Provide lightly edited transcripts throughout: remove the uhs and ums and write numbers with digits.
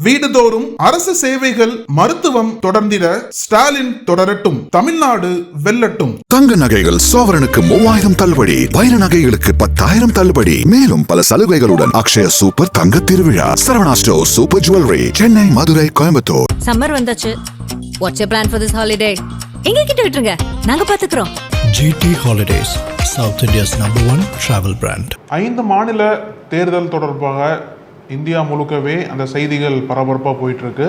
வீடுதோறும் அரசு சேவைகள் மருத்துவம் தொடர்ந்திட ஸ்டாலின் தொடரட்டும், தமிழ்நாடு வெல்லட்டும். தங்க நகைகள் சோவரனுக்கு 3000 தள்ளுபடி, வைர நகைகளுக்கு 10,000 தள்ளுபடி, மேலும் பல சலுகைகளுடன் அக்ஷய சூப்பர் தங்க திருவிழா, Saravana store super jewellery, Chennai, Madurai, Coimbatore. Summer வந்தாச்சு. What's your plan for this holiday? எங்க கிட்ட விட்டுருங்க, நாங்க பாத்துக்கிறோம். GT Holidays, South India's #1 travel brand. 5 மாநில தேர்தல் தொடர்பாக இந்தியா முழுக்கவே அந்த செய்திகள் பரபரப்பாக போயிட்டுருக்கு.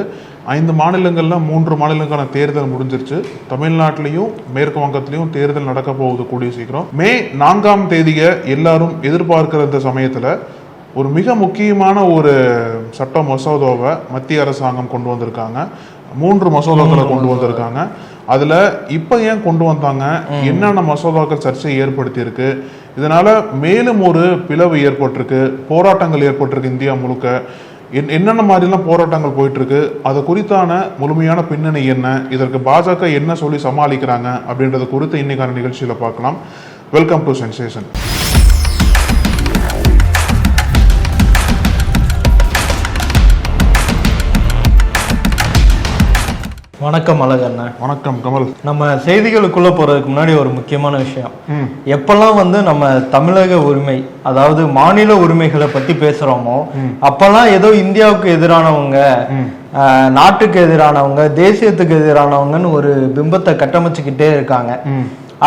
5 மாநிலங்களில் 3 மாநிலங்களுக்கான தேர்தல் முடிஞ்சிருச்சு. தமிழ்நாட்டிலையும் மேற்கு வங்கத்திலையும் தேர்தல் நடக்க போகுது கூடிய சீக்கிரம். மே 4ஆம் தேதியை எல்லாரும் எதிர்பார்க்கிற இந்த சமயத்தில் ஒரு மிக முக்கியமான ஒரு சட்ட மசோதாவை மத்திய அரசாங்கம் கொண்டு வந்திருக்காங்க. 3 மசோதாக்களை கொண்டு வந்திருக்காங்க. அதில் இப்போ ஏன் கொண்டு வந்தாங்க, என்னென்ன மசோதாக்கள் சர்ச்சையை ஏற்படுத்தி இருக்கு, இதனால மேலும் ஒரு பிளவு ஏற்பட்டிருக்கு, போராட்டங்கள் ஏற்பட்டிருக்கு இந்தியா முழுக்க. என்னென்ன மாதிரிலாம் போராட்டங்கள் போயிட்டு இருக்கு, அது குறித்தான முழுமையான பின்னணி என்ன, இதற்கு பாஜக என்ன சொல்லி சமாளிக்கிறாங்க அப்படின்றது குறித்து இன்னைக்கான நிகழ்ச்சியில பார்க்கலாம். Welcome to sensation. வணக்கம் அழகண்ணா. வணக்கம் கமல். நம்ம செய்திகளுக்குள்ள போறதுக்கு முன்னாடி ஒரு முக்கியமான விஷயம், எப்பெல்லாம் நம்ம தமிழக உரிமை, அதாவது மாநில உரிமைகளை பத்தி பேசுறோமோ அப்பெல்லாம் ஏதோ இந்தியாவுக்கு எதிரானவங்க, நாட்டுக்கு எதிரானவங்க, தேசியத்துக்கு எதிரானவங்கன்னு ஒரு பிம்பத்தை கட்டமைச்சுக்கிட்டே இருக்காங்க.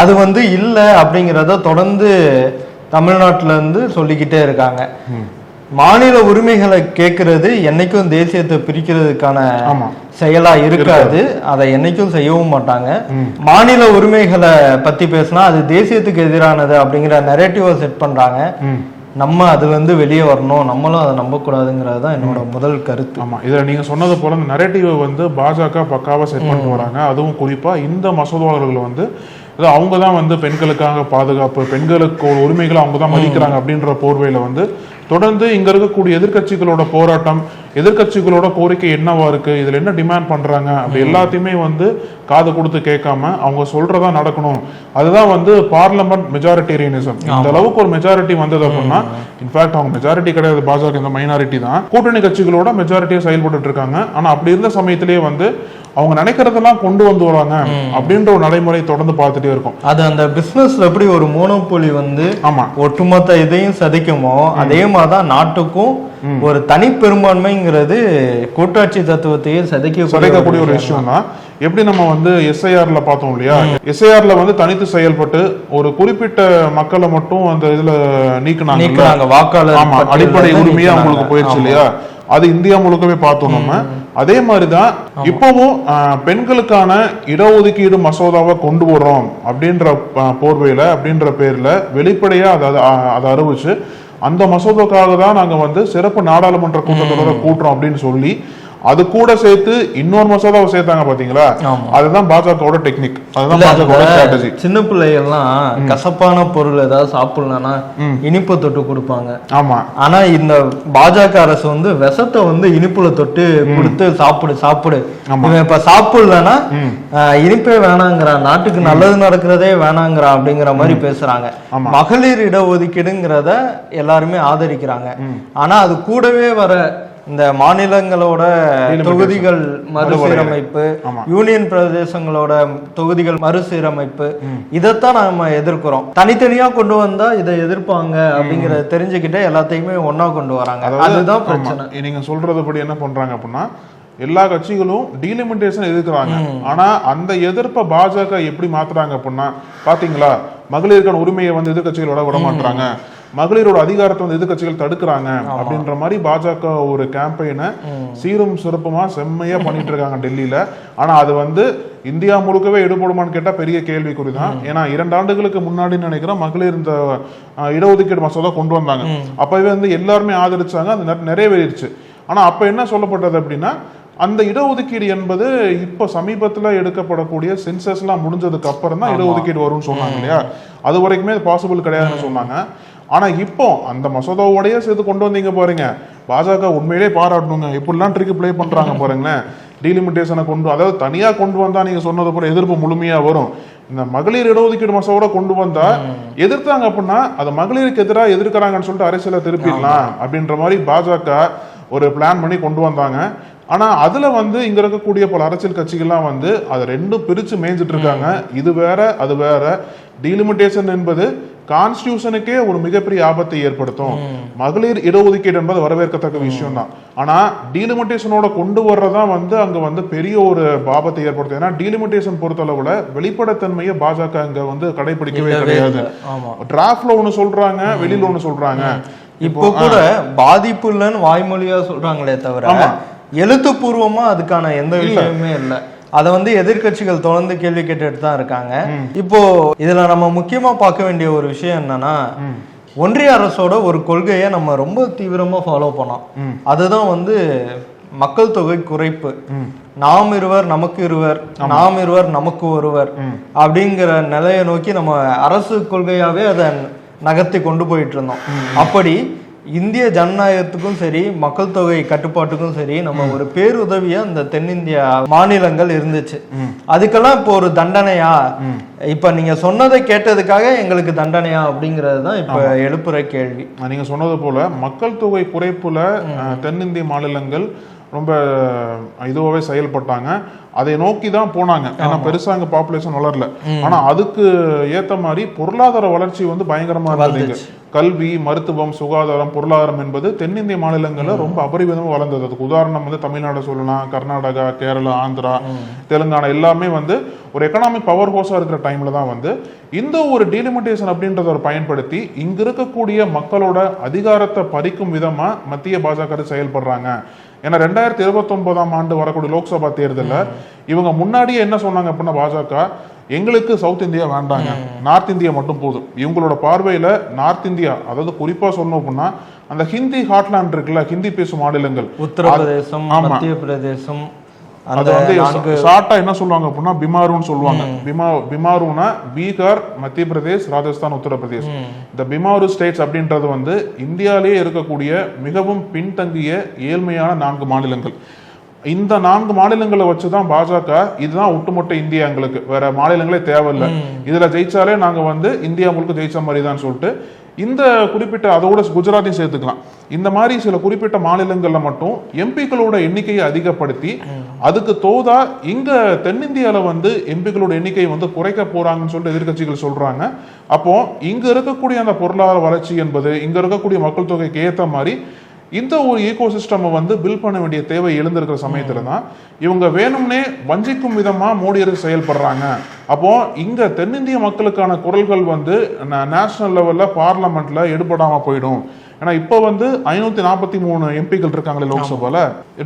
அது இல்லை அப்படிங்கிறத தொடர்ந்து தமிழ்நாட்டுல இருந்து சொல்லிக்கிட்டே இருக்காங்க. மாநில உரிமைகளை கேட்கறது என்னைக்கும் தேசியத்தை பிரிக்கிறதுக்கான செயலா இருக்காது, அதை என்னைக்கும் செய்யவும் மாட்டாங்க. மாநில உரிமைகளை பத்தி பேசினா அது தேசியத்துக்கு எதிரானது அப்படிங்கிற நரேட்டிவை செட் பண்றாங்க. நம்ம அதுல வெளியே வரணும், நம்மளும் அதை நம்ப கூடாதுங்கிறது தான் என்னோட முதல் கருத்து. ஆமா, இதுல நீங்க சொன்னது போல இந்த நரேட்டிவை பாஜக பக்காவா செட் பண்ணிட்டு வராங்க. அதுவும் குறிப்பா இந்த மசோதாவர்கள் அவங்க தான் பெண்களுக்காக பாதுகாப்பு, பெண்களுக்கு உரிமைகளை அவங்க தான் மதிக்கிறாங்க அப்படின்ற போர்வையில தொடர்ந்து இங்க இருக்கக்கூடிய எதிர்கட்சிகளோட போராட்டம், எதிர்கட்சிகளோட கோரிக்கை என்னவா இருக்கு, இதுல என்ன டிமாண்ட் பண்றாங்க அப்படி எல்லாத்தையுமே காது கொடுத்து கேட்காம அவங்க சொல்றதா நடக்கணும். அதுதான் பார்லிமெண்ட் மெஜாரிட்டேரியனிசம். இந்த அளவுக்கு ஒரு மெஜாரிட்டி வந்தது அப்படின்னா, இன்ஃபேக்ட் அவங்க மெஜாரிட்டி கிடையாது, பாஜக இந்த மைனாரிட்டி தான். கூட்டணி கட்சிகளோட மெஜாரிட்டியா செயல்பட்டு இருக்காங்க. ஆனா அப்படி இருந்த சமயத்திலேயே அவங்க நினைக்கிறதெல்லாம் கொண்டு வராங்க அப்படின்ற ஒரு நடைமுறை தொடர்ந்து பார்த்துட்டே இருக்கும். அது அந்த பிசினஸ்ல எப்படி ஒரு மோனோபோலி ஒட்டுமொத்த இதையும் சதிக்குமோ அதே மாதிரிதான் நாட்டுக்கும் ஒரு தனி பெரும்பான்மைங்கிறது கூட்டாட்சி தத்துவத்தையே சதைக்கக்கூடிய ஒரு விஷயம் தான். எப்படி நம்ம எஸ்ஐஆர்ல பார்த்தோம் இல்லையா, எஸ்ஐஆர்ல தனித்து செயல்பட்டு ஒரு குறிப்பிட்ட மக்களை மட்டும் அந்த இதுல நீக்கினாங்க, வாக்காளர் அடிப்படை உரிமையா அவங்களுக்கு போயிடுச்சு இல்லையா. அது இந்தியா முழுக்கவே பார்த்தோம் நம்ம. அதே மாதிரிதான் இப்பவும் பெண்களுக்கான இடஒதுக்கீடு மசோதாவை கொண்டு வர்றோம் அப்படின்ற போர்வையில, அப்படின்ற பேர்ல வெளிப்படையா அதை அறிவிச்சு அந்த மசோதாக்காக தான் நாங்க சிறப்பு நாடாளுமன்ற கூட்டத்தொடரை கூட்டுறோம் அப்படின்னு சொல்லி அது கூட சேர்த்து இன்னொரு மசோதாவை சேர்த்தாங்க பாத்தீங்களா. அதுதான் பாஜகவோட டெக்னிக், அதுதான் பாஜகவோட ஸ்ட்ராட்டஜி. சின்ன பிள்ளைகள்லாம் கசப்பான பொருள் ஏதாவது சாப்பிடலன்னா இனிப்பு தொட்டு கொடுப்பாங்க. ஆமா, ஆனா இந்த பாஜக அரசு விஷத்தை இனிப்புல தொட்டு கொடுத்து சாப்பிடு இப்ப சாப்பிடலன்னா இனிப்பே வேணாங்கிறான், நாட்டுக்கு நல்லது நடக்கிறதே வேணாங்கிறான் அப்படிங்கிற மாதிரி பேசுறாங்க. மகளிர் இடஒதுக்கீடுங்கிறத எல்லாருமே ஆதரிக்கிறாங்க. ஆனா அது கூடவே வர இந்த மாநிலங்களோட தொகுதிகள் மறுசீரமைப்பு, யூனியன் பிரதேசங்களோட தொகுதிகள் மறுசீரமைப்பு, இதைத்தான் நாம எதிர்க்கிறோம். தனித்தனியா கொண்டு வந்தா இதை எதிர்ப்பாங்க அப்படிங்கறத தெரிஞ்சுக்கிட்டே எல்லாத்தையுமே ஒன்னா கொண்டு வராங்க. அதுதான் பிரச்சனை. நீங்க சொல்றதுபடி என்ன பண்றாங்க அப்படின்னா, எல்லா கட்சிகளும் டீலிமிட்டேஷன் எதிர்க்கிறாங்க. ஆனா அந்த எதிர்ப்பை பாஜக எப்படி மாத்துறாங்க அப்படின்னா, பாத்தீங்களா மகளிருக்கான உரிமையை எதிர்கட்சிகளோட விட மாட்டாங்க, மகளிரோட அதிகாரத்தை எதிர்கட்சிகள் தடுக்கிறாங்க அப்படின்ற மாதிரி பாஜக ஒரு கேம்பெயினை சீரும் சிறப்புமா செம்மையா பண்ணிட்டு இருக்காங்க டெல்லியில. ஆனா அது இந்தியா முழுக்கவே ஈடுபடுமான்னு கேட்டா பெரிய கேள்விக்குறிதான். ஏன்னா 2 ஆண்டுகளுக்கு முன்னாடி நினைக்கிறேன் மகளிர் இந்த இடஒதுக்கீடு மசோதா கொண்டு வந்தாங்க. அப்பவே எல்லாருமே ஆதரிச்சாங்க, அது நிறைவேறிடுச்சு. ஆனா அப்ப என்ன சொல்லப்பட்டது அப்படின்னா, அந்த இடஒதுக்கீடு என்பது இப்ப சமீபத்துல எடுக்கப்படக்கூடிய சென்சஸ்லாம் முடிஞ்சதுக்கு அப்புறம் தான் இடஒதுக்கீடு வரும்னு சொன்னாங்க இல்லையா. அது வரைக்குமே பாசிபிள் கிடையாதுன்னு சொன்னாங்க. ஆனா இப்போ அந்த மசோதாவோடய சேர்த்து கொண்டு வந்தீங்க பாருங்க, பாஜக உண்மையிலே பாராட்டணுங்க. எப்படிலாம் ட்ரிக் பிளே பண்றாங்க பாருங்களேன். டீலிமிட்டேஷனை அதாவது தனியா கொண்டு வந்தா நீங்க சொன்னது போல எதிர்ப்பு முழுமையா வரும். இந்த மகளிர் இடஒதுக்கீடு மசோதா கொண்டு வந்தா எதிர்த்தாங்க அப்படின்னா அது மகளிருக்கு எதிராக எதிர்க்கிறாங்கன்னு சொல்லிட்டு அரசியல திருப்பிடலாம் அப்படின்ற மாதிரி பாஜக ஒரு பிளான் பண்ணி கொண்டு வந்தாங்க. ஆனா அதுல வந்து இங்க இருக்கக்கூடிய பல அரசியல் கட்சிகள்லாம் வந்து அதை ரெண்டும் பிரிச்சு மேய்ஞ்சிட்டு இருக்காங்க. இது வேற அது வேற. டீலிமிட்டேஷன் என்பது கான்ஸ்டிடியூஷனுக்கே ஒரு மிகப்பெரிய ஆபத்தை ஏற்படுத்தும். மகளிர் இடஒதுக்கீடு என்பது வரவேற்கத்தக்க விஷயம் தான். ஆனா டீலிமிட்டேஷனோட கொண்டு வர்றதா வந்து அங்க வந்து பெரிய ஒரு ஆபத்தை ஏற்படுத்தும். ஏன்னா டீலிமிட்டேஷன் பொறுத்தளவுல வெளிப்படைத்தன்மையை பாஜக அங்க வந்து கடைபிடிக்கவே கிடையாது. டிராஃப்ட்ல ஒண்ணு சொல்றாங்க, வெளியில ஒண்ணு சொல்றாங்க. இப்போ கூட பாதிப்பு இல்லைன்னு வாய்மொழியா சொல்றாங்களே தவிர எழுத்துப்பூர்வமா அதுக்கான எந்த விஷயமே இல்லை. அதை வந்து எதிர்கட்சிகள் தொடர்ந்து கேள்வி கேட்டுட்டு தான் இருக்காங்க. இப்போ இதுல நம்ம முக்கியமா பார்க்க வேண்டிய ஒரு விஷயம் என்னன்னா, ஒன்றிய அரசோட ஒரு கொள்கையை நம்ம ரொம்ப தீவிரமா ஃபாலோ பண்ணோம். அதுதான் வந்து மக்கள் தொகை குறைப்பு. நாம் இருவர் நமக்கு இருவர், நாம் இருவர் நமக்கு ஒருவர் அப்படிங்கிற நிலையை நோக்கி நம்ம அரசு கொள்கையாவே அதை நகர்த்தி கொண்டு போயிட்டு இருந்தோம். அப்படி இந்திய ஜனநாயகத்துக்கும் சரி மக்கள் தொகை கட்டுப்பாட்டுக்கும் சரி நம்ம ஒரு பேருதவியா இந்த தென்னிந்திய மாநிலங்கள் இருந்துச்சு. அதுக்கெல்லாம் இப்போ ஒரு தண்டனையா, இப்ப நீங்க சொன்னதை கேட்டதுக்காக எங்களுக்கு தண்டனையா அப்படிங்கிறது தான் இப்ப எழுப்புற கேள்வி. நீங்க சொன்னது போல மக்கள் தொகை குறைப்புல தென்னிந்திய மாநிலங்கள் ரொம்ப இதுவாகவே செயல்பட்டாங்க. அதை நோக்கி தான் போனாங்க. ஏன்னா பெருசா அங்க பாப்புலேஷன் வளரல. ஆனா அதுக்கு ஏத்த மாதிரி பொருளாதார வளர்ச்சி வந்து பயங்கரமா இருந்தது. கல்வி, மருத்துவம், சுகாதாரம், பொருளாதாரம் என்பது தென்னிந்திய மாநிலங்கள்ல ரொம்ப அபரிவிதமா வளர்ந்தது. அதுக்கு உதாரணம் வந்து தமிழ்நாடு சொல்லலாம், கர்நாடகா, கேரளா, ஆந்திரா, தெலுங்கானா எல்லாமே வந்து ஒரு எக்கனாமிக் பவர் ஹவுஸா இருக்கிற டைம்ல தான் வந்து இந்த ஒரு டீலிமிட்டேஷன் அப்படின்றத பயன்படுத்தி இங்க இருக்கக்கூடிய மக்களோட அதிகாரத்தை பறிக்கும் விதமா மத்திய பாஜக செயல்படுறாங்க. ஏன்னா 2029 ஆண்டு வரக்கூடிய லோக்சபா தேர்தலில் இவங்க முன்னாடியே என்ன சொன்னாங்க அப்படின்னா, பாஜக எங்களுக்கு சவுத் இந்தியா வேண்டாங்க, நார்த் இந்தியா மட்டும் போதும். இவங்களோட பார்வையில நார்த் இந்தியா, அதாவது குறிப்பா சொல்லணும் அப்படின்னா அந்த ஹிந்தி ஹாட்லாண்ட் இருக்குல்ல, ஹிந்தி பேசும் மாநிலங்கள், உத்தரப்பிரதேசம், மத்திய பிரதேசம், அது வந்து ஷார்ட்டா என்ன சொல்லுவாங்க அப்படின்னா பிமாருன்னு சொல்லுவாங்க. பிமாருனா பீகார், மத்திய பிரதேஷ், ராஜஸ்தான், உத்தரப்பிரதேஷ். இந்த பிமாரு ஸ்டேட்ஸ் அப்படின்றது வந்து இந்தியாவிலேயே இருக்கக்கூடிய மிகவும் பின்தங்கிய ஏழ்மையான 4 மாநிலங்கள். இந்த 4 மாநிலங்களை வச்சுதான் பாஜக இதுதான் ஒட்டுமொத்த இந்தியா, எங்களுக்கு வேற மாநிலங்களே தேவையில்லை, இதுல ஜெயிச்சாலே நாங்க வந்து இந்தியா முழுக்க ஜெயிச்ச மாதிரி தான் சொல்லிட்டு இந்த குறிப்பிட்ட, அதோட குஜராத்தையும் சேர்த்துக்கலாம், இந்த மாதிரி சில குறிப்பிட்ட மாநிலங்கள்ல மட்டும் எம்பிக்களோட எண்ணிக்கையை அதிகப்படுத்தி அதுக்கு தோதா இங்க தென்னிந்தியால வந்து எம்பிக்களோட எண்ணிக்கையை வந்து குறைக்க போறாங்கன்னு சொல்லிட்டு எதிர்கட்சிகள் சொல்றாங்க. அப்போ இங்க இருக்கக்கூடிய அந்த பொருளாதார வளர்ச்சி என்பது இங்க இருக்கக்கூடிய மக்கள் தொகைக்கு ஏற்ற மாதிரி இந்த ஒரு ஈகோ சிஸ்டம் வந்து பில் பண்ண வேண்டிய தேவை எழுந்திருக்கிற சமயத்துல தான் இவங்க வேணும்னே வஞ்சிக்கும் விதமா மோடி அரசு செயல்படுறாங்க. அப்போ இங்க தென்னிந்திய மக்களுக்கான குரல்கள் வந்து நேஷனல் லெவல்ல பார்லமெண்ட்ல எடுபடாம போயிடும். ஏன்னா இப்போ வந்து 543 எம்பிக்கள் இருக்காங்களே லோக்சபால,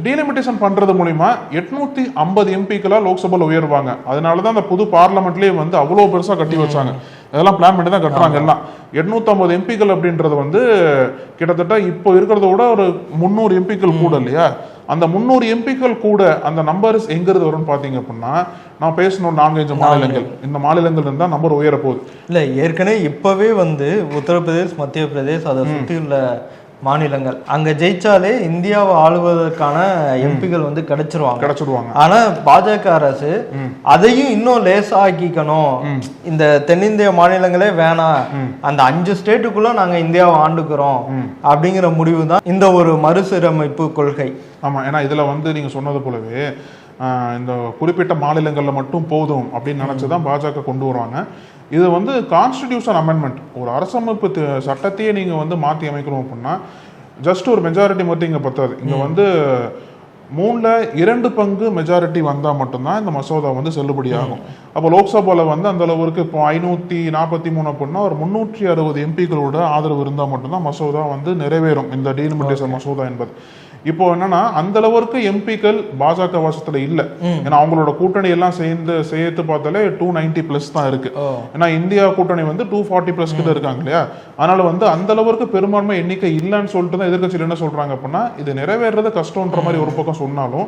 டீலிமிட்டேஷன் பண்றது மூலியமா 850 எம்பிக்களா லோக்சபால உயர்வாங்க. அதனாலதான் அந்த புது பார்லமெண்ட்லயே வந்து அவ்வளவு பெருசா கட்டி வச்சாங்க. அதெல்லாம் பிளான் பண்ணி தான் கட்டுறாங்க. எல்லாம் 850 எம்பிக்கள் அப்படின்றது வந்து கிட்டத்தட்ட இப்போ இருக்கிறத விட ஒரு 300 எம்பிக்கள் கூட இல்லையா? அந்த 300 எம்பிக்கள் கூட அந்த நம்பர்ஸ் எங்கிருந்து வரும்னு பாத்தீங்க அப்படின்னா, நான் பேசணும் 4-5 மாநிலங்கள், இந்த மாநிலங்கள் இருந்தா நம்பர் உயர போகுது. இல்ல ஏற்கனவே இப்பவே வந்து உத்தரப்பிரதேஷ், மத்திய பிரதேஷ், அதை சுற்றி உள்ள மாநிலங்கள் அங்க ஜெயிச்சாலே இந்தியாவை ஆளுவதற்கான எம்பிகள் வந்து கிடைச்சிருவாங்க. ஆனா பாஜக அரசு அதையும் இன்னும் லேசா ஆக்கிக்கணும், இந்த தென்னிந்திய மாநிலங்களே வேணாம், அந்த 5 ஸ்டேட்டுக்குள்ள நாங்க இந்தியாவை ஆண்டுக்கிறோம் அப்படிங்கிற முடிவு தான் இந்த ஒரு மறுசீரமைப்பு கொள்கை. ஆமா, ஏன்னா இதுல வந்து நீங்க சொன்னது போலவே இந்த குறிப்பிட்ட மாநிலங்கள்ல மட்டும் போதும் அப்படின்னு நினைச்சுதான் பாஜக கொண்டு வருவாங்க. இது வந்து கான்ஸ்டிடியூஷன் அமெண்ட்மெண்ட், ஒரு அரசமைப்பு சட்டத்தையே நீங்க வந்து மாற்றி அமைக்கணும் அப்படின்னா ஜஸ்ட் ஒரு மெஜாரிட்டி மட்டும் இங்க பத்தாது. இங்க வந்து 3/2 பங்கு மெஜாரிட்டி வந்தா மட்டும்தான் இந்த மசோதா வந்து செல்லுபடியாகும். அப்போ லோக்சபால வந்து அந்த அளவுக்கு இப்போ 543 அப்படின்னா ஒரு 360 எம்பிக்களோட ஆதரவு இருந்தா மட்டும்தான் மசோதா வந்து நிறைவேறும், இந்த டீலிமிட்டேஷன் மசோதா என்பது. இப்போ என்னன்னா அந்த அளவுக்கு எம்பிக்கள் பாஜக வாசத்துல இல்ல. ஏன்னா அவங்களோட கூட்டணி எல்லாம் சேர்த்து பார்த்தாலே 290+ தான் இருக்கு. ஏன்னா இந்தியா கூட்டணி வந்து 240+ கிட்ட இருக்காங்க இல்லையா? அதனால வந்து அந்த அளவுக்கு பெரும்பான்மை எண்ணிக்கை இல்லைன்னு சொல்லிட்டு தான் எதிர்கட்சியில் என்ன சொல்றாங்க அப்படின்னா, இது நிறைவேறது கஷ்டம்ன்ற மாதிரி ஒரு பக்கம் சொன்னாலும்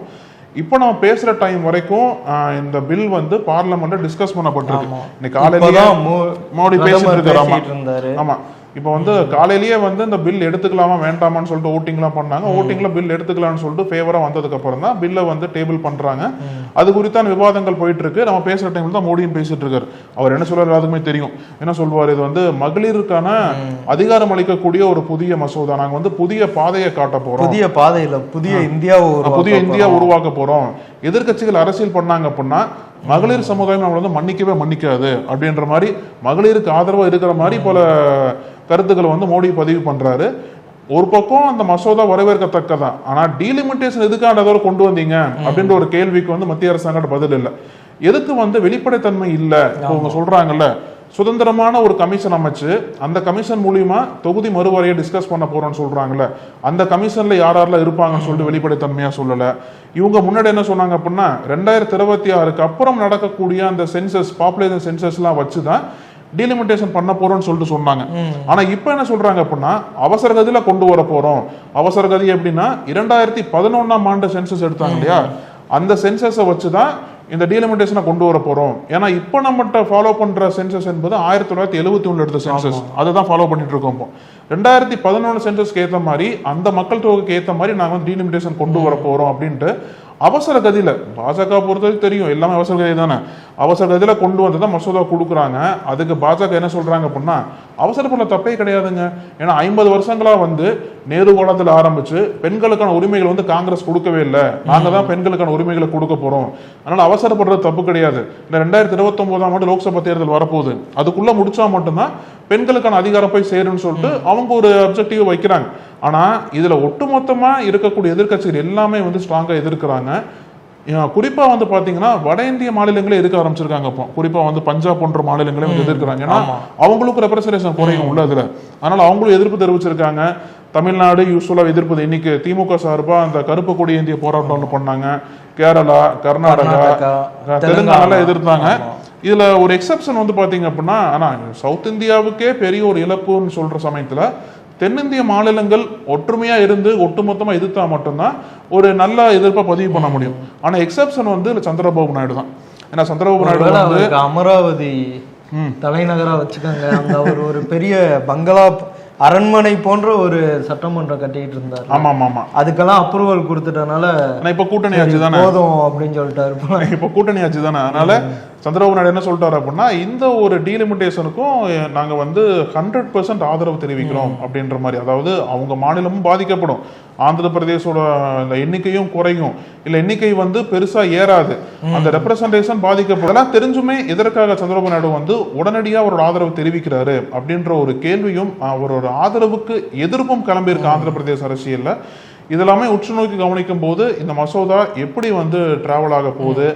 இப்போ நம்ம பேசுற டைம் வரைக்கும் இந்த பில் வந்து பார்லிமெண்ட்ல டிஸ்கஸ் பண்ணப்பட்டிருக்கு. இன்னைக்கு காலையில மோடி பேசிட்டு இருக்காரு. ஆமா, இப்போ வந்து காலையிலேயே வந்து இந்த பில் எடுத்துக்கலாமா வேண்டாமான்னு சொல்லிட்டு ஓட்டிங்லாம் பண்ணாங்க. ஓட்டிங்ல பில் எடுத்துக்கலாம்னு சொல்லிட்டு ஃபேவரா வந்ததுக்கு அப்புறம் தான் பில்லை வந்து டேபிள் பண்றாங்க. அது குறித்தான விவாதங்கள் போயிட்டு இருக்கு. நம்ம பேசுற டைம்ல தான் மோடியும் பேசிட்டு இருக்காரு. அவர் என்ன சொல்றாரு எல்லாத்துக்குமே தெரியும். என்ன சொல்வார், இது வந்து மகளிருக்கான அதிகாரம் அளிக்கக்கூடிய ஒரு புதிய மசோதா, நாங்க வந்து புதிய பாதையை காட்ட போறோம், புதிய பாதையில புதிய இந்தியா உருவாக்க போறோம். எதிர்க்கட்சிகள் அரசியல் பண்ணாங்க அப்படின்னா மகளிர் சமுதாயம் நம்மள வந்து மன்னிக்கவே மன்னிக்காது அப்படின்ற மாதிரி மகளிருக்கு ஆதரவா இருக்கிற மாதிரி பல கருத்துக்களை வந்து மோடி பதிவு பண்றாரு. ஒரு பக்கம் அந்த மசோதா வரவேற்கத்தக்கதான். ஆனா டீலிமிட்டேஷன் எதுக்காக கொண்டு வந்தீங்க அப்படின்ற ஒரு கேள்விக்கு வந்து மத்திய அரசாங்கம் பதில் இல்லை. எதுக்கு வந்து வெளிப்படைத்தன்மை இல்லை? அவங்க சொல்றாங்கல்ல, சுதந்திரமான ஒரு கமிஷன் அமைச்சு அந்த கமிஷன் மூலியமா தொகுதி மறுவரையை டிஸ்கஸ் பண்ண போறோம்னு சொல்றாங்கல்ல, அந்த கமிஷன்ல யாரெல்லாம் இருப்பாங்கன்னு சொல்லிட்டு வெளிப்படைத்தன்மையா சொல்லல. இவங்க முன்னாடி என்ன சொன்னாங்க அப்படின்னா 2026க்கு அப்புறம் நடக்கக்கூடிய அந்த சென்சஸ், பாப்புலேஷன் சென்சஸ்லாம் வச்சுதான் டீலிமிட்டேஷன் பண்ண போறோம்னு சொல்லிட்டு சொன்னாங்க. ஆனா இப்ப என்ன சொல்றாங்க அப்படின்னா அவசர கதியில கொண்டு வர போறோம். அவசர கதி எப்படின்னா 2011ஆம் ஆண்டு சென்சஸ் எடுத்தாங்க இல்லையா, அந்த சென்சஸை வச்சுதான் இந்த டீலிமிட்டேஷனை கொண்டு வர போறோம். ஏன்னா இப்ப நம்மகிட்ட ஃபாலோ பண்ற சென்சஸ் என்பது 1971 எடுத்த சென்சஸ், அதை தான் ஃபாலோ பண்ணிட்டு இருக்கோம். இப்போ 2011 சென்சஸ்க்கு ஏற்ற மாதிரி அந்த மக்கள் தொகைக்கு ஏற்ற மாதிரி நாங்க வந்து டீலிமிட்டேஷன் கொண்டு வர போறோம் அப்படின்ட்டு அவசர கதியில, பாஜக பொறுத்தவரைக்கும் தெரியும் எல்லாமே அவசர கதி தானே, அவசர கதியில கொண்டு வந்து தான் மசோதா கொடுக்குறாங்க. அதுக்கு பாஜக என்ன சொல்றாங்க அப்படின்னா அவசரப்பட தப்பே கிடையாதுங்க. ஏன்னா 50 வருஷங்களா வந்து நேரு காலத்தில் ஆரம்பிச்சு பெண்களுக்கான உரிமைகள் வந்து காங்கிரஸ் கொடுக்கவே இல்லை, நாங்க தான் பெண்களுக்கான உரிமைகளை கொடுக்க போறோம், அதனால அவசரப்படுறது தப்பு கிடையாது. இந்த 2029ஆம் ஆண்டு லோக்சபா தேர்தல் வரப்போகுது, அதுக்குள்ள முடிச்சா மட்டும்தான் பெண்களுக்கான அதிகாரம் போய் சேரும்னு சொல்லிட்டு அவங்க ஒரு அப்ஜெக்டிவ் வைக்கிறாங்க. ஆனா இதுல ஒட்டுமொத்தமா இருக்கக்கூடிய எதிர்க்கட்சிகள் எல்லாமே வந்து ஸ்ட்ராங்கா எதிர்க்கிறாங்க. குறிப்பா வந்து பாத்தீங்கன்னா வட இந்திய மாநிலங்களே எதிர்க்க ஆரம்பிச்சிருக்காங்க. இப்போ குறிப்பா வந்து பஞ்சாப் போன்ற மாநிலங்களே வந்து எதிர்க்கிறாங்க. ஏன்னா அவங்களுக்கு ரெப்ரசன்டேஷன் குறையும் உள்ள அதுல, அதனால அவங்களும் எதிர்ப்பு தெரிவிச்சிருக்காங்க. தமிழ்நாடு யூஸ்வலா எதிர்ப்பு, இன்னைக்கு திமுக சார்பா அந்த கருப்பு கொடி ஏந்திய போராட்டம் பண்ணாங்க. கேரளா, கர்நாடகா, தெலுங்கானால எதிர்த்தாங்க. இதுல ஒரு எக்ஸப்ஷன் வந்து பாத்தீங்க அப்படின்னா, ஆனா சவுத் இந்தியாவுக்கே பெரிய ஒரு இழப்புன்னு சொல்ற சமயத்துல தென்னிந்திய மாநிலங்கள் ஒற்றுமையா இருந்து ஒட்டுமொத்தமா எதிர்த்தா மட்டும்தான் ஒரு நல்ல எதிர்ப்பை பதிவு பண்ண முடியும். ஆனா எக்ஸப்ஷன் வந்து சந்திரபாபு நாயுடு தான். ஏன்னா சந்திரபாபு நாயுடு வந்து அமராவதி தலைநகரா வச்சுக்கோங்க, அங்க அவர் ஒரு பெரிய பங்களா அரண்மனை போன்ற ஒரு சட்டமன்றம் கட்டிட்டு இருந்தாரு. ஆமா ஆமா, அதுக்கெல்லாம் அப்ரூவல் கொடுத்துட்டனால இப்ப கூட்டணி ஆட்சி தானே போதும் அப்படின்னு சொல்லிட்டாரு. இப்ப கூட்டணி ஆட்சி தானே, அதனால சந்திரபாபு நாயுடு என்ன சொல்லிட்டாரு அப்படின்னா இந்த ஒரு டீலிமிட்டேஷனுக்கும் நாங்க வந்து 100% ஆதரவு தெரிவிக்கிறோம் அப்படின்ற மாதிரி. அதாவது அவங்க மாநிலமும் பாதிக்கப்படும், ஆந்திர பிரதேசோட எண்ணிக்கையும் குறையும், இல்ல எண்ணிக்கை வந்து பெருசா ஏறாது, அந்த ரெப்ரசன்டேஷன் பாதிக்கப்படலாம். தெரிஞ்சுமே எதற்காக சந்திரபாபு நாயுடு வந்து உடனடியாக அவரோட ஆதரவு தெரிவிக்கிறாரு அப்படின்ற ஒரு கேள்வியும் அவரோட ஆதரவுக்கு எதிர்ப்பும் கிளம்பி இருக்கு ஆந்திர பிரதேச அரசியல்ல. இதெல்லாமே உற்று நோக்கி கவனிக்கும் போது இந்த மசோதா எப்படி வந்து டிராவல் ஆக போகுது,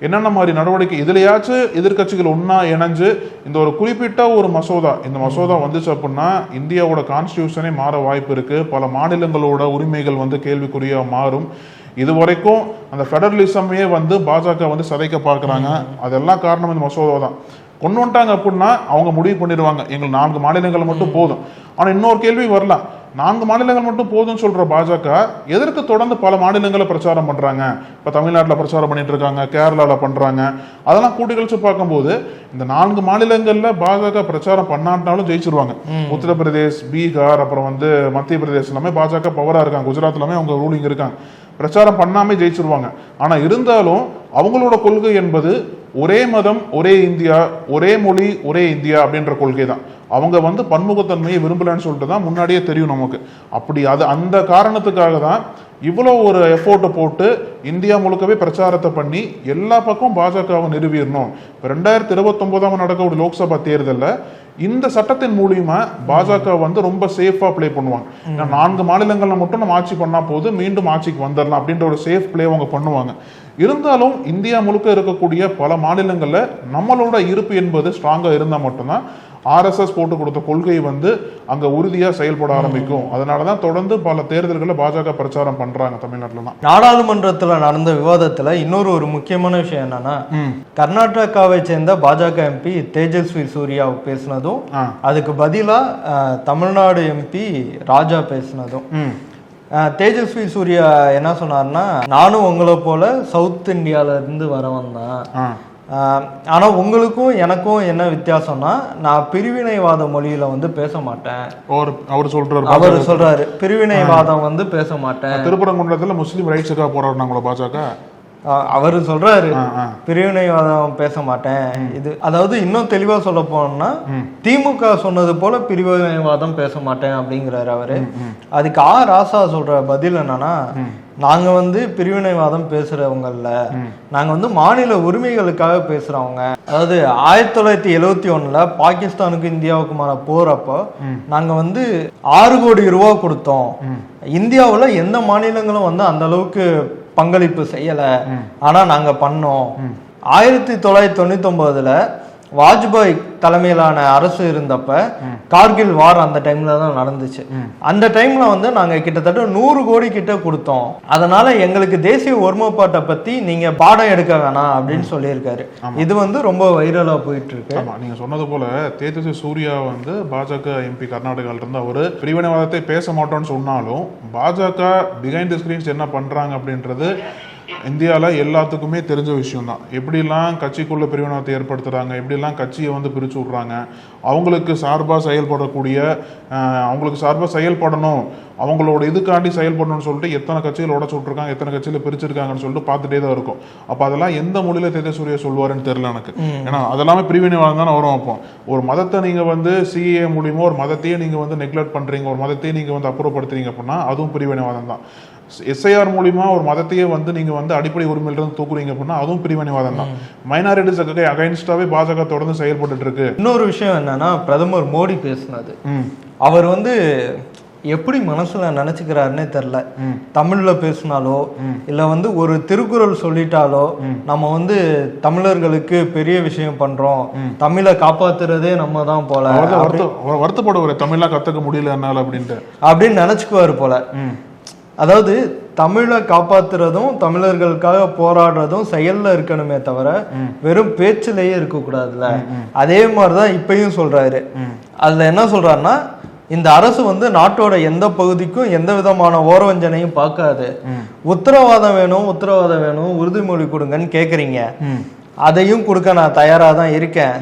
என்னென்ன மாதிரி நடவடிக்கை, இதுலயாச்சும் எதிர்கட்சிகள் ஒன்னா இணைஞ்சு இந்த ஒரு குறிப்பிட்ட ஒரு மசோதா, இந்த மசோதா வந்துச்சு அப்படின்னா இந்தியாவோட கான்ஸ்டிடியூஷனே மாற வாய்ப்பு இருக்கு. பல மாநிலங்களோட உரிமைகள் வந்து கேள்விக்குறியா மாறும். இதுவரைக்கும் அந்த ஃபெடரலிசமே வந்து பாஜக வந்து சதைக்க பார்க்குறாங்க. அதெல்லாம் காரணம் இந்த மசோதா தான். கொண்டு வந்துட்டாங்க அப்படின்னா அவங்க முடிவு பண்ணிடுவாங்க எங்களுக்கு 4 மாநிலங்கள் மட்டும் போதும். ஆனா இன்னொரு கேள்வி வரலாம், 4 மாநிலங்கள் மட்டும் போதும்னு சொல்ற பாஜக எதற்கு தொடர்ந்து பல மாநிலங்களை பிரச்சாரம் பண்றாங்க? இப்ப தமிழ்நாட்டில் பிரச்சாரம் பண்ணிட்டு இருக்காங்க, கேரளாவில் பண்றாங்க. அதெல்லாம் கூட்டி கழிச்சு பார்க்கும்போது இந்த 4 மாநிலங்கள்ல பாஜக பிரச்சாரம் பண்ணாட்டாலும் ஜெயிச்சிருவாங்க. உத்தரப்பிரதேஷ், பீகார், அப்புறம் வந்து மத்திய பிரதேஷ் எல்லாமே பாஜக பவரா இருக்காங்க. குஜராத் எல்லாமே அவங்க ரூலிங் இருக்காங்க. பிரச்சாரம் பண்ணாமே ஜெயிச்சிருவாங்க. ஆனா இருந்தாலும் அவங்களோட கொள்கை என்பது ஒரே மதம், ஒரே இந்தியா, ஒரே மொழி, ஒரே இந்தியா அப்படின்ற கொள்கை தான். அவங்க வந்து பன்முகத்தன்மையை விரும்பலன்னு சொல்லிட்டு தான் முன்னாடியே தெரியும் நமக்கு. அப்படி அது அந்த காரணத்துக்காக தான் இவ்வளோ ஒரு எஃபோர்ட்டை போட்டு இந்தியா முழுக்கவே பிரச்சாரத்தை பண்ணி எல்லா பக்கம் பாஜகவை நிறுவிடணும். இப்போ 2029 நடக்கக்கூடிய லோக்சபா தேர்தலில் இந்த சட்டத்தின் மூலியமா பாஜக வந்து ரொம்ப சேஃபா பிளே பண்ணுவாங்க. 4 மாநிலங்கள்ல மட்டும் நம்ம ஆட்சி பண்ணா போது மீண்டும் ஆட்சிக்கு வந்துடலாம் அப்படின்ற ஒரு சேஃப் பிளே அவங்க பண்ணுவாங்க. இருந்தாலும் இந்தியா முழுக்க இருக்கக்கூடிய பல மாநிலங்கள்ல நம்மளோட இருப்பு என்பது ஸ்ட்ராங்கா இருந்தா மட்டும்தான் ஆர்எஸ்எஸ் போட்டு கொடுத்த கொள்கை வந்து அங்க உறுதியா செயல்பட ஆரம்பிக்கும். அதனாலதான் தொடர்ந்து பல தேர்தல்களை பாஜக பிரச்சாரம் பண்றாங்க தமிழ்நாட்டுல தான். நாடாளுமன்றத்துல நடந்த விவாதத்துல இன்னொரு முக்கியமான விஷயம் என்னன்னா, கர்நாடகாவை சேர்ந்த பாஜக எம்பி தேஜஸ்வி சூர்யா பேசினதும் அதுக்கு பதிலா தமிழ்நாடு எம்பி ராஜா பேசினதும். தேஜஸ்வி சூர்யா என்ன சொன்னார்னா, நானும் உங்களை போல சவுத் இந்தியால இருந்து வரவன் தான், ஆனா உங்களுக்கும் எனக்கும் என்ன வித்தியாசம்னா, நான் பிரிவினைவாத மொழியில வந்து பேச மாட்டேன். அவர் சொல்றாரு பிரிவினைவாதம் வந்து பேச மாட்டேன். திருப்பரங்குன்றத்துல முஸ்லீம் ரைட்ஸுக்காக போராடினாங்களோ பாஜக, அவரு சொல்றாரு பிரிவினைவாதம் பேச மாட்டேன். இது அதாவது இன்னும் தெளிவா சொல்ல போனோம்னா, திமுக சொன்னது போல பிரிவினைவாதம் பேச மாட்டேன் அப்படிங்கிறாரு அவரு. அதுக்கு ராசா சொல்ற பதில் என்னன்னா, நாங்க வந்து பிரிவினைவாதம் பேசுறவங்கல்ல, நாங்க வந்து மாநில உரிமைகளுக்காக பேசுறவங்க. அதாவது 1971 பாகிஸ்தானுக்கு இந்தியாவுக்குமான போர் அப்போ நாங்க வந்து 6 கோடி ரூபாய் கொடுத்தோம். இந்தியாவுல எந்த மாநிலங்களும் வந்து அந்த அளவுக்கு பங்களிப்பு செய்யல, ஆனா நாங்க பண்ணோம். 1999 வாஜ்பாய் தலைமையிலான அரசு இருந்தப்ப கார்கில் வார் அந்த டைம்ல தான் நடந்துச்சு. அந்த டைம்ல வந்து நாங்க கிட்டத்தட்ட 100 கோடி கிட்ட கொடுத்தோம். அதனால எங்களுக்கு தேசிய ஒருமைப்பாட்டை பத்தி நீங்க பாடம் எடுக்க வேணாம் அப்படின்னு சொல்லியிருக்காரு. இது வந்து ரொம்ப வைரலா போயிட்டு இருக்கு. நீங்க சொன்னது போல தேஜஸ்வி சூர்யா வந்து பாஜக எம்பி கர்நாடகால இருந்து அவரு பிரிவினைவாதத்தை பேச மாட்டோம்னு சொன்னாலும், பாஜக பிஹைண்ட் தி ஸ்கிரீன்ஸ் என்ன பண்றாங்க அப்படின்றது இந்தியாவில் எல்லாத்துக்குமே தெரிஞ்ச விஷயம் தான். எப்படிலாம் கட்சிக்குள்ள பிரிவினைவாதத்தை ஏற்படுத்துறாங்க, எப்படிலாம் கட்சியை வந்து பிரிச்சு விட்றாங்க, அவங்களுக்கு சார்பாக செயல்படக்கூடிய, அவங்களுக்கு சார்பாக செயல்படணும், அவங்களோட இதுக்காண்டி செயல்படணும்னு சொல்லிட்டு எத்தனை கட்சிகள் உடச்சு விட்ருக்காங்க, எத்தனை கட்சியில் பிரிச்சிருக்காங்கன்னு சொல்லிட்டு பார்த்துட்டே தான் இருக்கும். அப்போ அதெல்லாம் எந்த மொழியில தேஜஸ்வியா சொல்லுவாருன்னு தெரியல எனக்கு. ஏன்னா அதெல்லாமே பிரிவினைவாதம் தானே வரும். அப்போ ஒரு மதத்தை நீங்க வந்து சிஏ மூலியமா ஒரு மதத்தையே நீங்க வந்து நெக்லெக்ட் பண்றீங்க, ஒரு மதத்தையே நீங்க வந்து அப்புறப்படுத்துறீங்க அப்படின்னா அதுவும் பிரிவினைவாதம் தான். எஸ்ஐஆர் மூலியமா ஒரு மதத்தையே வந்து நீங்க வந்து அடிப்படை உரிமையிலிருந்து தூக்குறீங்க அப்படின்னா அதுவும் பிரிவினைவாதம் தான். மைனாரிட்டிஸ்க்கு அகைன்ஸ்டாவே பாஜக தொடர்ந்து செயல்பட்டு இருக்கு. இன்னொரு விஷயம் என்னன்னா, பிரதமர் மோடி பேசினது, அவர் வந்து எப்படி மனசுல நினைச்சுக்கிறாருன்னே தெரியல. தமிழ்ல பேசினாலோ இல்ல வந்து ஒரு திருக்குறள் சொல்லிட்டாலோ நம்ம வந்து தமிழர்களுக்கு பெரிய விஷயம் பண்றோம், தமிழை காப்பாத்துறதே நம்ம தான் போல, வருத்தப்படுவாரு தமிழ்லாம் கத்துக்க முடியல என்னால அப்படின்னு நினைச்சுக்குவாரு போல. அதாவது தமிழை காப்பாத்துறதும் தமிழர்களுக்காக போராடுறதும் செயல்ல இருக்கணுமே தவிர வெறும் பேச்சிலேயே இருக்க கூடாதுல்ல. அதே மாதிரிதான் இப்பயும் சொல்றாரு. அதுல என்ன சொல்றாருன்னா, இந்த அரசு வந்து நாட்டோட எந்த பகுதிக்கும் எந்த விதமான ஓரவஞ்சனையும் பார்க்காது. உத்தரவாதம் வேணும், உத்தரவாதம் வேணும், உறுதிமொழி கொடுங்கன்னு கேக்குறீங்க, அதையும் கொடுக்க நான் தயாரா தான் இருக்கேன்.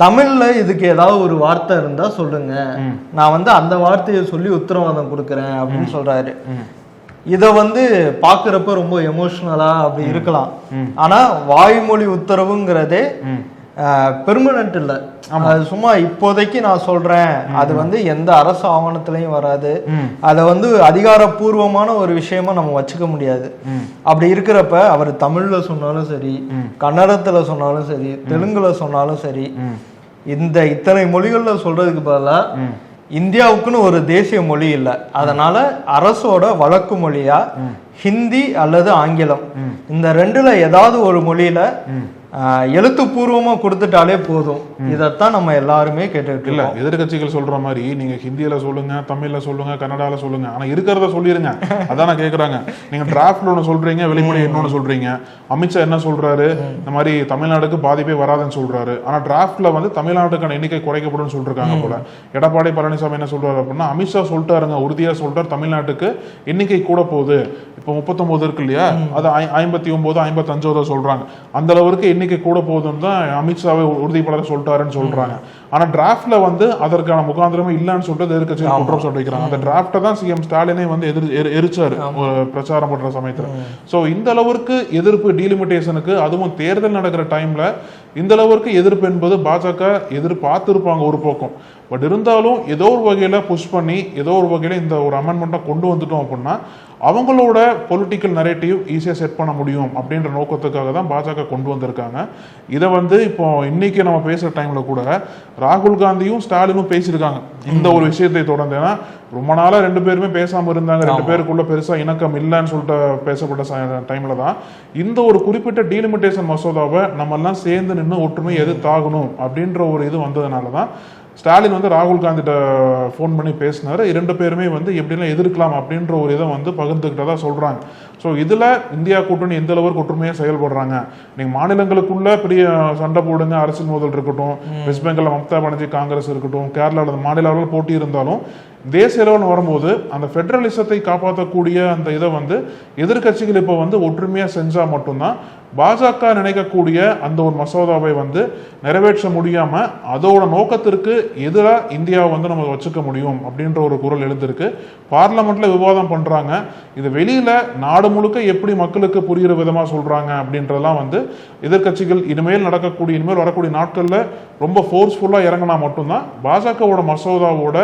தமிழ்ல இதுக்கு ஏதாவது ஒரு வார்த்தை இருந்தா சொல்லுங்க, நான் வந்து அந்த வார்த்தையை சொல்லி உத்தரவாதம் கொடுக்குறேன் அப்படின்னு சொல்றாரு. இத வந்து பாக்குறப்ப ரொம்ப எமோஷனலா அப்படி இருக்கலாம். ஆனா வாய்மொழி உத்தரவுங்கிறதே பெர்மனன்ட் இல்ல, அது சும்மா இப்போதைக்கு நான் சொல்றேன், அது வந்து எந்த அரசு ஆவணத்திலையும் வராது, அத வந்து அதிகாரப்பூர்வமான ஒரு விஷயமா நம்ம வச்சுக்க முடியாது. அப்படி இருக்கிறப்ப அவர் தமிழ்ல சொன்னாலும் சரி, கன்னடத்துல சொன்னாலும் சரி, தெலுங்குல சொன்னாலும் சரி, இந்த இத்தனை மொழிகள்ல சொல்றதுக்கு பதிலா இந்தியாவுக்குன்னு ஒரு தேசிய மொழி இல்லை, அதனால அரசோட வழக்கு மொழியா ஹிந்தி அல்லது ஆங்கிலம், இந்த ரெண்டுல ஏதாவது ஒரு மொழியில எழுத்துப்பூர்வமா கொடுத்துட்டாலே போதும். இதைத்தான் நம்ம எல்லாருமே கேட்டுக்கிட்டு இல்ல. எதிர்கட்சிகள் சொல்ற மாதிரி நீங்க ஹிந்தியில சொல்லுங்க, தமிழ்ல சொல்லுங்க, கன்னடால சொல்லுங்க, ஆனா இருக்கிறத சொல்லிருங்க, அதான கேக்குறாங்க. நீங்க டிராஃப்ட்ல ஒண்ணு சொல்றீங்க, வெளிமொழி இன்னொன்னு சொல்றீங்க. அமித்ஷா என்ன சொல்றாரு, இந்த மாதிரி தமிழ்நாடுக்கு பாதிப்பே வராதுன்னு சொல்றாரு, ஆனா டிராஃப்ட்ல வந்து தமிழ்நாட்டுக்கான எண்ணிக்கை குறைக்கப்படும் சொல்றாங்க போல. எடப்பாடி பழனிசாமி என்ன சொல்றாரு அப்படின்னா, அமித்ஷா சொல்லிட்டாருங்க, உறுதியா சொல்றாரு தமிழ்நாட்டுக்கு எண்ணிக்கை கூட போகுது, இப்போ 39 இருக்கு இல்லையா, அது 59 55 சொல்றாங்க, அந்த அளவுக்கு எண்ணிக்கை கூட போகுதுன்னு தான் அமித்ஷாவை உறுதிப்பட சொல்லிட்டாருன்னு சொல்றாங்க. ஆனா டிராஃப்ட்ல வந்து அதற்கான முகாந்திரமே இல்லைன்னு சொல்லிட்டு எதிர்க்கட்சிகள் குற்றம் சொல்லிக்கிறாங்க. அந்த டிராஃப்டை தான் சிஎம் ஸ்டாலினே வந்து எரிச்சாரு பிரச்சாரம் பண்ற சமயத்துல. சோ இந்த அளவுக்கு எதிர்ப்பு டீலிமிட்டேஷனுக்கு, அதுவும் தேர்தல் நடக்கிற டைம்ல இந்த அளவுக்கு எதிர்ப்பு என்பது பாஜக எதிர்பார்த்திருப்பாங்க ஒரு பக்கம். பட் இருந்தாலும் ஏதோ ஒரு வகையில புஷ் பண்ணி ஏதோ ஒரு வகையில இந்த ஒரு அமெண்ட்மெண்ட்டை கொண்டு வந்துட்டோம் அப்படின்னா அவங்களோட பொலிட்டிக்கல் நரேட்டிவ் ஈஸியா செட் பண்ண முடியும் அப்படின்ற நோக்கத்துக்காக தான் பாஜக கொண்டு வந்திருக்காங்க. இதை வந்து இப்போ இன்னைக்கு நம்ம பேசுற டைம்ல கூட ராகுல் காந்தியும் ஸ்டாலினும் பேசியிருக்காங்க இந்த ஒரு விஷயத்தை தொடர்ந்து. ஏன்னா ரொம்ப நாளா 2 பேருமே பேசாம இருந்தாங்க, 2 பேருக்குள்ள பெருசா இணக்கம் இல்லைன்னு சொல்லிட்டு பேசப்பட்ட டைம்ல தான் இந்த ஒரு குறிப்பிட்ட டீலிமிட்டேஷன் மசோதாவை நம்ம எல்லாம் சேர்ந்து நின்று ஒற்றுமை எதிர்த்தாகணும் அப்படின்ற ஒரு இது வந்ததுனாலதான் ஸ்டாலின் வந்து ராகுல் காந்திட்ட ஃபோன் பண்ணி பேசினாரு. 2 பேருமே வந்து எப்படிலாம் எதிர்க்கலாம் அப்படின்ற ஒரு இதை வந்து பகிர்ந்துக்கிட்டதா சொல்றாங்க. ஸோ இதுல இந்தியா கூட்டணி எந்த அளவுக்கு ஒற்றுமையா செயல்படுறாங்க, நீங்க மாநிலங்களுக்குள்ள பெரிய சண்டை போடுங்க, அரசியல் மோதல் இருக்கட்டும், வெஸ்ட் பெங்கால் மம்தா பானர்ஜி காங்கிரஸ் இருக்கட்டும், கேரளாவில் மாநில அளவில் போட்டி இருந்தாலும் தேசிய அளவில் வரும்போது அந்த ஃபெடரலிசத்தை காப்பாற்றக்கூடிய அந்த இதை வந்து எதிர்கட்சிகள் இப்போ வந்து ஒற்றுமையா செஞ்சா மட்டும்தான் பாஜக நினைக்கக்கூடிய அந்த ஒரு மசோதாவை வந்து நிறைவேற்ற முடியாம அதோட நோக்கத்திற்கு எதிராக இந்தியாவை வந்து நம்ம வச்சுக்க முடியும் அப்படின்ற ஒரு குரல் எழுந்திருக்கு. பார்லமெண்ட்ல விவாதம் பண்றாங்க. இது வெளியில நாடு முழுக்க எப்படி மக்களுக்கு புரியுற விதமா சொல்றாங்க அப்படின்றதெல்லாம் வந்து எதிர்கட்சிகள் இனிமேல் வரக்கூடிய நாட்கள்ல ரொம்ப ஃபோர்ஸ்ஃபுல்லா இறங்கினா மட்டும்தான் பாஜகவோட மசோதாவோட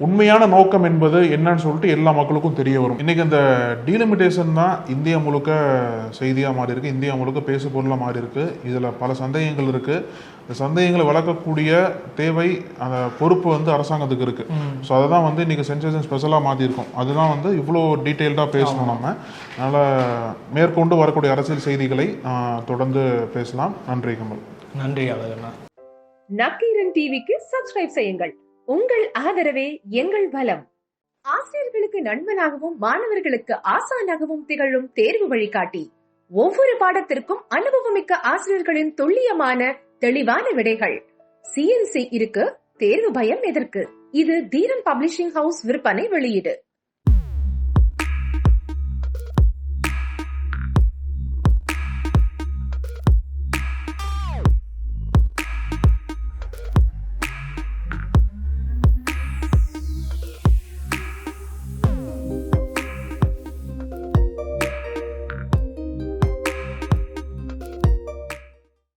உண்மையான நோக்கம் என்பது என்னன்னு சொல்லிட்டு எல்லா மக்களுக்கும் தெரிய வரும். இன்னைக்கு இந்த டீலிமிட்டேஷன் தான் இந்தியா முழுக்க செய்தியா மாறி இருக்கு, இந்தியா முழுக்க பேசு பொருளா மாறி இருக்கு. இதுல பல சந்தேகங்கள் இருக்கு. இந்த சந்தேகங்களை வளர்க்கக்கூடிய தேவை, அந்த பொறுப்பு வந்து அரசாங்கத்துக்கு இருக்கு. ஸோ அதை தான் வந்து இன்னைக்கு சென்சேஷன் ஸ்பெஷலாக மாற்றிருக்கோம். அதுதான் வந்து இவ்வளோ டீட்டெயில்டாக பேசணும் நம்ம. அதனால் மேற்கொண்டு வரக்கூடிய அரசியல் செய்திகளை தொடர்ந்து பேசலாம். நன்றி கமல். நன்றி அழகண்ணா. நக்கீரன் டிவிக்கு சப்ஸ்கிரைப் செய்யுங்கள். உங்கள் ஆதரவே எங்கள் பலம். ஆசிரியர்களுக்கு நண்பனாகவும் மாணவர்களுக்கு ஆசானாகவும் திகழும் தேர்வு வழிகாட்டி. ஒவ்வொரு பாடத்திற்கும் அனுபவமிக்க ஆசிரியர்களின் துல்லியமான தெளிவான விடைகள். CNC இருக்கு, தேர்வு பயம் எதற்கு? இது தீரன் பப்ளிஷிங் ஹவுஸ் விற்பனை வெளியீடு.